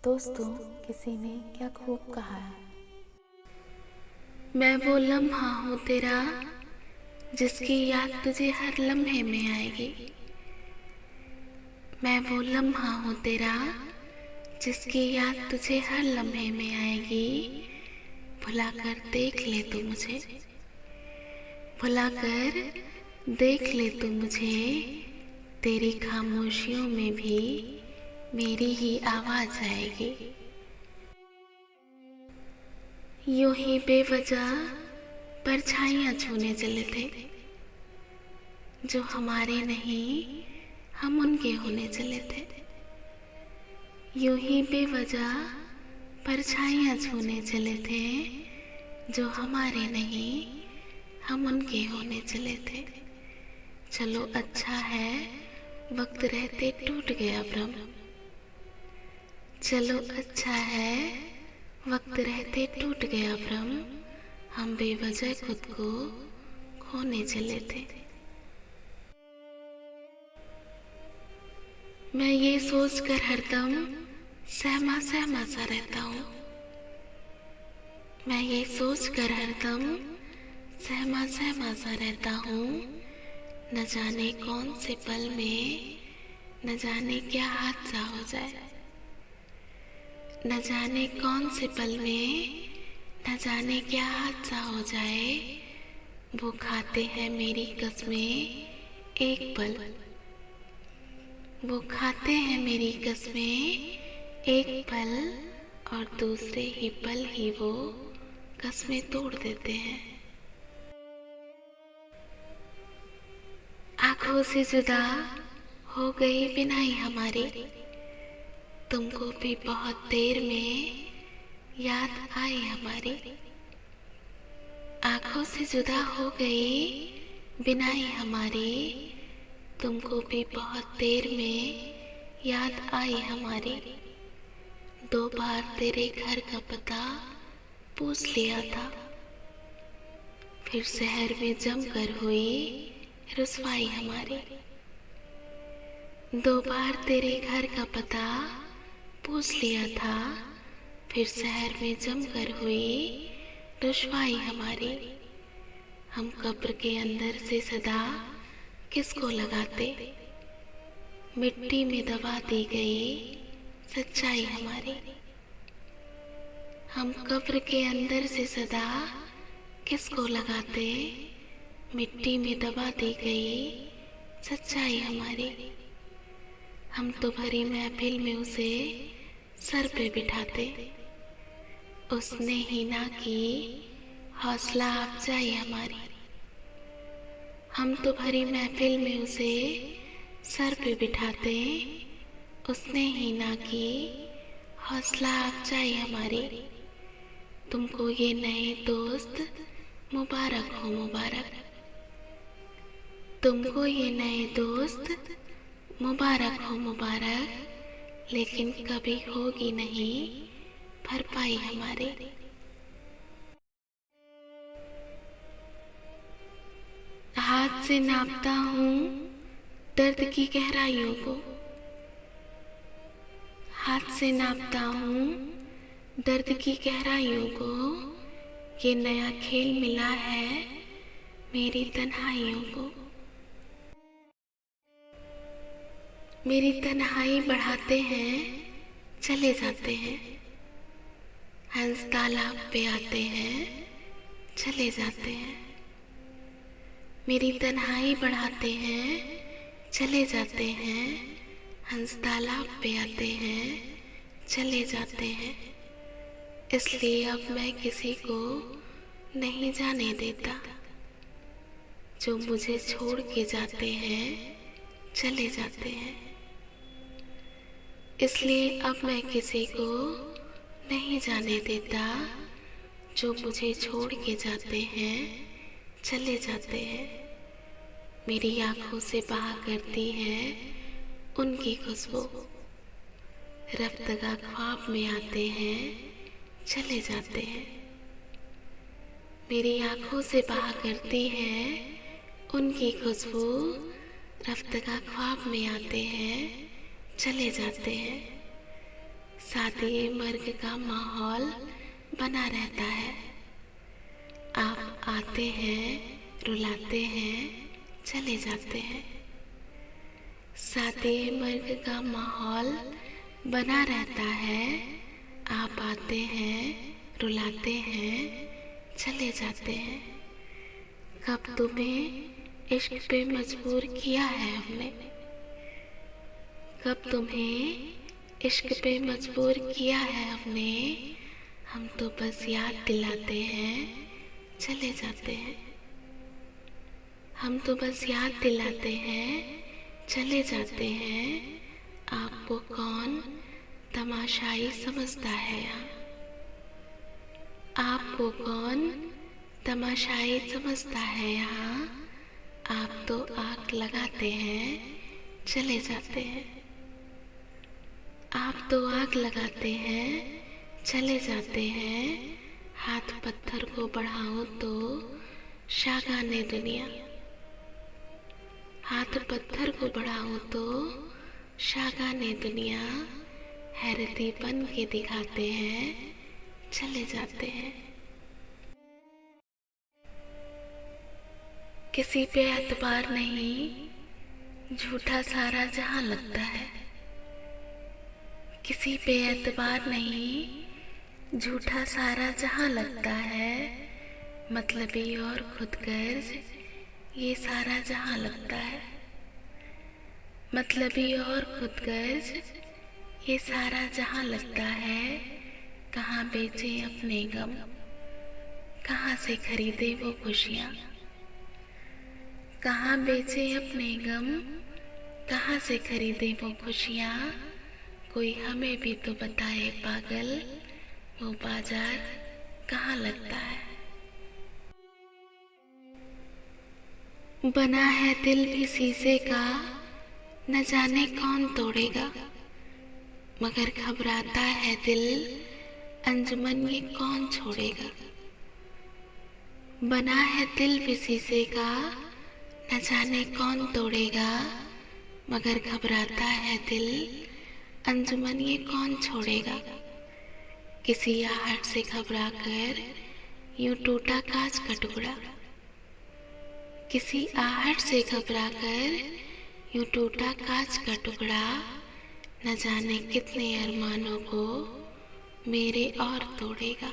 दोस्तों, किसी ने क्या खूब कहा है। मैं वो लम्हा हूँ तेरा जिसकी याद तुझे हर लम्हे में आएगी। मैं वो लम्हा हूँ तेरा जिसकी याद तुझे हर लम्हे में आएगी। भुला कर देख ले तू मुझे, भुला कर देख ले तू मुझे। तेरी खामोशियों में भी मेरी ही आवाज आएगी। यूं ही बेवजह परछाइयाँ छूने चले थे, जो हमारे नहीं हम उनके होने चले थे। यूं ही बेवजह परछाइयाँ छूने चले थे, जो हमारे नहीं हम उनके होने चले थे। चलो अच्छा है वक्त रहते टूट गया भ्रम, चलो अच्छा है वक्त रहते टूट गया भ्रम। हम बेवजह खुद को खोने चले थे। मैं ये सोच कर हरदम सहमा सहमा सा रहता हूँ। मैं ये सोच कर हरदम सहमा सहमा सा रहता हूँ। न जाने कौन से पल में न जाने क्या हादसा हो जाए। न जाने कौन से पल में न जाने क्या हादसा हो जाए। वो खाते हैं मेरी कसमें एक पल, वो खाते हैं मेरी कसमें एक पल, और दूसरे ही पल ही वो कसमें तोड़ देते हैं। आंखों से जुदा हो गई बिनाई हमारी, तुमको भी बहुत देर में याद आई हमारी। आंखों से जुदा हो गई बिनाई हमारी, तुमको भी बहुत देर में याद आई हमारी। 2 बार तेरे घर का पता पूछ लिया था, फिर शहर में जमकर हुई रुसवाई हमारी। 2 बार तेरे घर का पता पूछ लिया था, फिर शहर में जमकर हुई रुसवाई हमारी। हम कब्र के अंदर से सदा किसको लगाते, मिट्टी में दबा दी गई सच्चाई हमारी। हम कब्र के अंदर से सदा किसको लगाते, मिट्टी में दबा दी गई सच्चाई हमारी। हम तो भरी महफिल में उसे सर पे बिठाते, उसने ही ना की हौसला अफजाई हमारी। हम तो भरी महफिल में उसे सर पे बिठाते, उसने ही ना की हौसला अफजाई हमारी। तुमको ये नए दोस्त मुबारक हो मुबारक, तुमको ये नए दोस्त मुबारक हो मुबारक। लेकिन कभी होगी नहीं भरपाई हमारी। हाथ से नापता हूँ दर्द की गहराइयों को, हाथ से नापता हूँ दर्द की गहराइयों को। ये नया खेल मिला है मेरी तन्हाइयों को। मेरी तन्हाई बढ़ाते हैं चले जाते हैं, हंस तालाब पे आते हैं चले जाते हैं। मेरी तन्हाई बढ़ाते हैं चले जाते हैं, हंस तालाब पे आते हैं चले जाते हैं। इसलिए अब मैं किसी को नहीं जाने देता, जो मुझे छोड़ के जाते हैं चले जाते हैं। इसलिए अब मैं किसी को नहीं जाने देता, जो मुझे छोड़ के जाते हैं चले जाते हैं। मेरी आंखों से बहा करती है उनकी खुशबू, रफ्तगा ख्वाब में आते हैं चले जाते हैं। मेरी आंखों से बहा करती है उनकी खुशबू, रफ्तगा ख्वाब में आते हैं चले जाते हैं। शादी मर्ग का माहौल बना रहता है। आप आते हैं, रुलाते हैं, चले जाते हैं। शादी मर्ग का माहौल बना रहता है। आप आते हैं, रुलाते हैं, चले जाते हैं। कब तुम्हें इश्क पे मजबूर किया है हमने? कब तुम्हें इश्क पे मजबूर किया है हमने? हम तो बस याद दिलाते हैं, चले जाते हैं। हम तो बस याद दिलाते हैं, चले जाते हैं। आपको कौन तमाशाई समझता है यहाँ? आपको कौन तमाशाई समझता है यहाँ? आप तो आग लगाते हैं, चले जाते हैं। आप तो आग लगाते हैं, चले जाते हैं। हाथ पत्थर को बढ़ाओ तो शागाने दुनिया। हाथ पत्थर को बढ़ाओ तो शागाने दुनिया। हैरती बन के दिखाते हैं, चले जाते हैं। किसी पे एतबार नहीं, झूठा सारा जहां लगता है। किसी पे एतबार नहीं, झूठा सारा जहां लगता है। मतलबी और खुदगर्ज ये सारा जहां लगता है। मतलबी और खुदगर्ज ये सारा जहां लगता है। कहाँ बेचे अपने गम, कहाँ से खरीदे वो खुशियाँ। कहाँ बेचे अपने गम, कहाँ से खरीदे वो खुशियाँ। कोई हमें भी तो बताए पागल, वो बाजार कहाँ लगता है। बना है दिल भी शीशे का, न जाने कौन तोड़ेगा। मगर घबराता है दिल, अंजुमन ये कौन छोड़ेगा। बना है दिल भी शीशे का, न जाने कौन तोड़ेगा। मगर घबराता है दिल, अंजुमन ये कौन छोड़ेगा। किसी आहट से घबरा कर यूं टूटा कांच का टुकड़ा। किसी आहट से घबरा कर यूं टूटा कांच का टुकड़ा। न जाने कितने अरमानों को मेरे और तोड़ेगा।